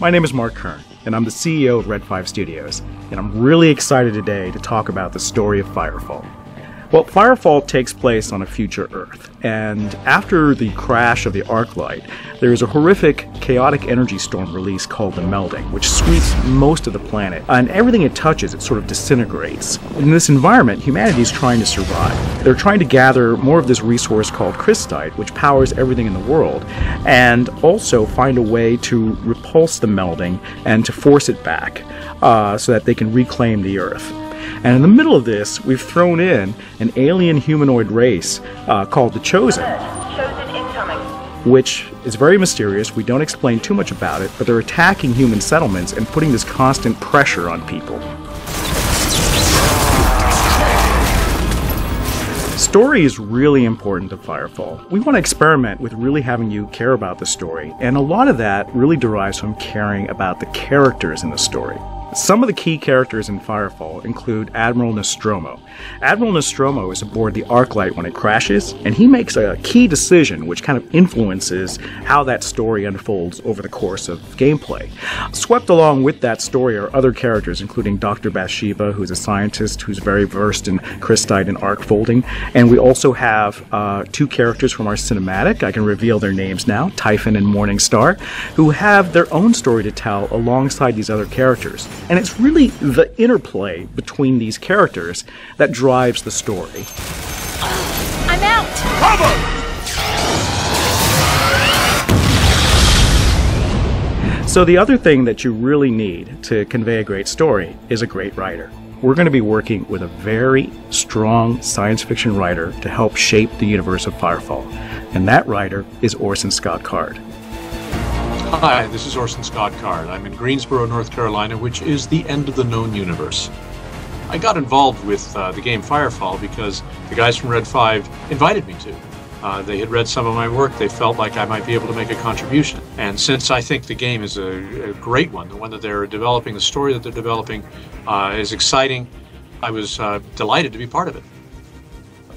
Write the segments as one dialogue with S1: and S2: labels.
S1: My name is Mark Kern, and I'm the CEO of Red 5 Studios, and I'm really excited today to talk about the story of Firefall. Well, Firefall takes place on a future Earth, and after the crash of the Arclight, there is a horrific, chaotic energy storm release called the Melding, which sweeps most of the planet, and everything it touches, it sort of disintegrates. In this environment, humanity is trying to survive. They're trying to gather more of this resource called crystite, which powers everything in the world, and also find a way to repulse the Melding and to force it back so that they can reclaim the Earth. And in the middle of this, we've thrown in an alien humanoid race called the Chosen, which is very mysterious. We don't explain too much about it, but they're attacking human settlements and putting this constant pressure on people. Story is really important to Firefall. We want to experiment with really having you care about the story, and a lot of that really derives from caring about the characters in the story. Some of the key characters in Firefall include Admiral Nostromo. Admiral Nostromo is aboard the Arclight when it crashes, and he makes a key decision which kind of influences how that story unfolds over the course of gameplay. Swept along with that story are other characters, including Dr. Bathsheba, who's a scientist who's very versed in crystite and arc folding, and we also have two characters from our cinematic. I can reveal their names now, Typhon and Morningstar, who have their own story to tell alongside these other characters. And it's really the interplay between these characters that drives the story.
S2: I'm out!
S1: Cover! So the other thing that you really need to convey a great story is a great writer. We're going to be working with a very strong science fiction writer to help shape the universe of Firefall. And that writer is Orson Scott Card.
S3: Hi, this is Orson Scott Card. I'm in Greensboro, North Carolina, which is the end of the known universe. I got involved with the game Firefall because the guys from Red 5 invited me to. They had read some of my work. They felt like I might be able to make a contribution. And since I think the game is a great one, the one that they're developing, the story that they're developing is exciting, I was delighted to be part of it.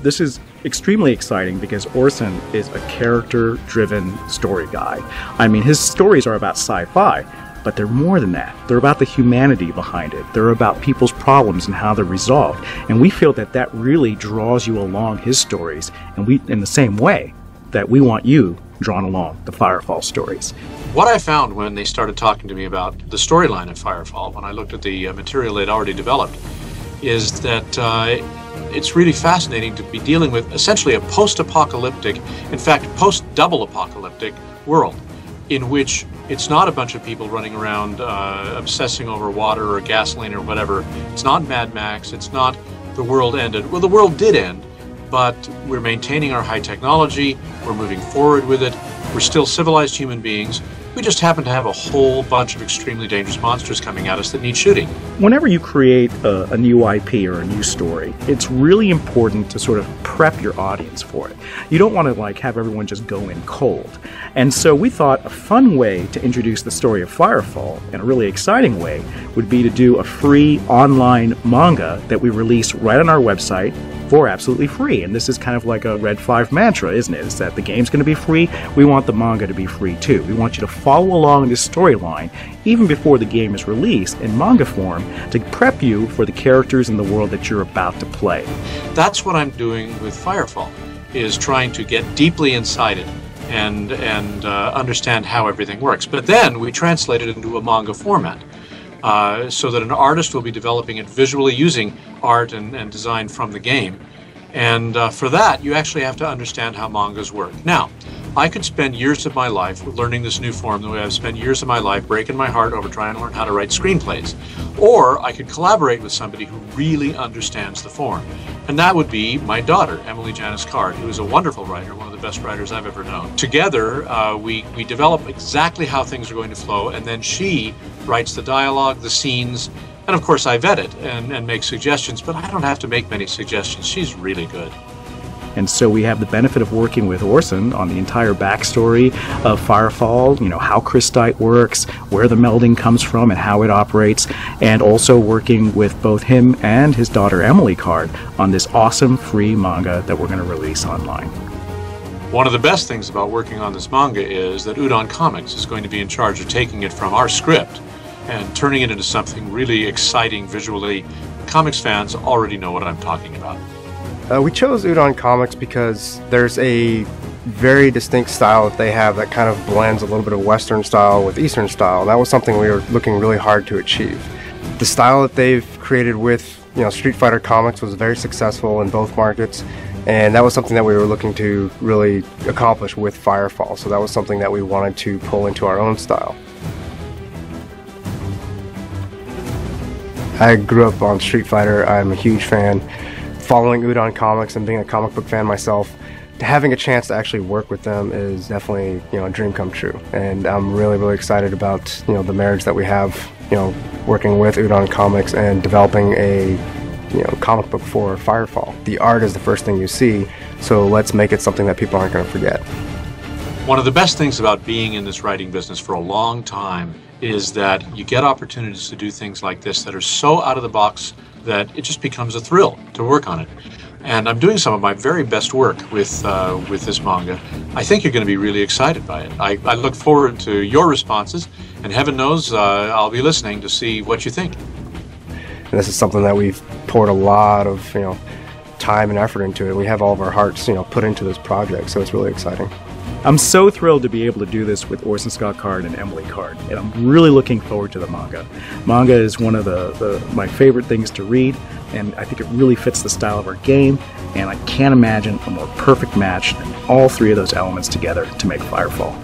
S1: This is extremely exciting because Orson is a character-driven story guy. I mean, his stories are about sci-fi, but they're more than that. They're about the humanity behind it. They're about people's problems and how they're resolved. And we feel that that really draws you along his stories, and we, in the same way that we want you drawn along the Firefall stories.
S3: What I found when they started talking to me about the storyline of Firefall, when I looked at the material they'd already developed, is that it's really fascinating to be dealing with essentially a post-apocalyptic, in fact, post-double apocalyptic world in which it's not a bunch of people running around obsessing over water or gasoline or whatever. It's not Mad Max. It's not the world ended. Well, the world did end, but we're maintaining our high technology. We're moving forward with it. We're still civilized human beings. We just happen to have a whole bunch of extremely dangerous monsters coming at us that need shooting.
S1: Whenever you create a new IP or a new story, it's really important to sort of prep your audience for it. You don't want to have everyone just go in cold. And so we thought a fun way to introduce the story of Firefall, in a really exciting way, would be to do a free online manga that we release right on our website for absolutely free. And this is kind of like a Red 5 mantra, isn't it? It's that the game's going to be free. We want the manga to be free too. We want you to follow along this storyline even before the game is released in manga form to prep you for the characters in the world that you're about to play.
S3: That's what I'm doing with Firefall, is trying to get deeply inside it and understand how everything works. But then we translate it into a manga format. So that an artist will be developing it visually using art and design from the game. And for that, you actually have to understand how mangas work. Now, I could spend years of my life learning this new form the way I've spent years of my life breaking my heart over trying to learn how to write screenplays. Or I could collaborate with somebody who really understands the form. And that would be my daughter, Emily Janice Card, who is a wonderful writer, one of the best writers I've ever known. Together, we develop exactly how things are going to flow, and then she writes the dialogue, the scenes, and of course I vet it and make suggestions, but I don't have to make many suggestions. She's really good.
S1: And so we have the benefit of working with Orson on the entire backstory of Firefall, how crystite works, where the melding comes from and how it operates, and also working with both him and his daughter Emily Card on this awesome free manga that we're going to release online.
S3: One of the best things about working on this manga is that Udon Comics is going to be in charge of taking it from our script and turning it into something really exciting visually. Comics fans already know what I'm talking about.
S4: We chose Udon Comics because there's a very distinct style that they have that kind of blends a little bit of Western style with Eastern style. That was something we were looking really hard to achieve. The style that they've created with Street Fighter Comics was very successful in both markets, and that was something that we were looking to really accomplish with Firefall. So that was something that we wanted to pull into our own style. I grew up on Street Fighter. I'm a huge fan. Following Udon Comics and being a comic book fan myself, having a chance to actually work with them is definitely a dream come true. And I'm really excited about the marriage that we have, working with Udon Comics and developing a comic book for Firefall. The art is the first thing you see, so let's make it something that people aren't going to forget.
S3: One of the best things about being in this writing business for a long time is that you get opportunities to do things like this that are so out of the box that it just becomes a thrill to work on it. And I'm doing some of my very best work with this manga. I think you're going to be really excited by it. I look forward to your responses, and heaven knows I'll be listening to see what you think.
S4: And this is something that we've poured a lot of time and effort into it. We have all of our hearts put into this project, so it's really exciting.
S1: I'm so thrilled to be able to do this with Orson Scott Card and Emily Card, and I'm really looking forward to the manga. Manga is one of my favorite things to read, and I think it really fits the style of our game, and I can't imagine a more perfect match than all three of those elements together to make Firefall.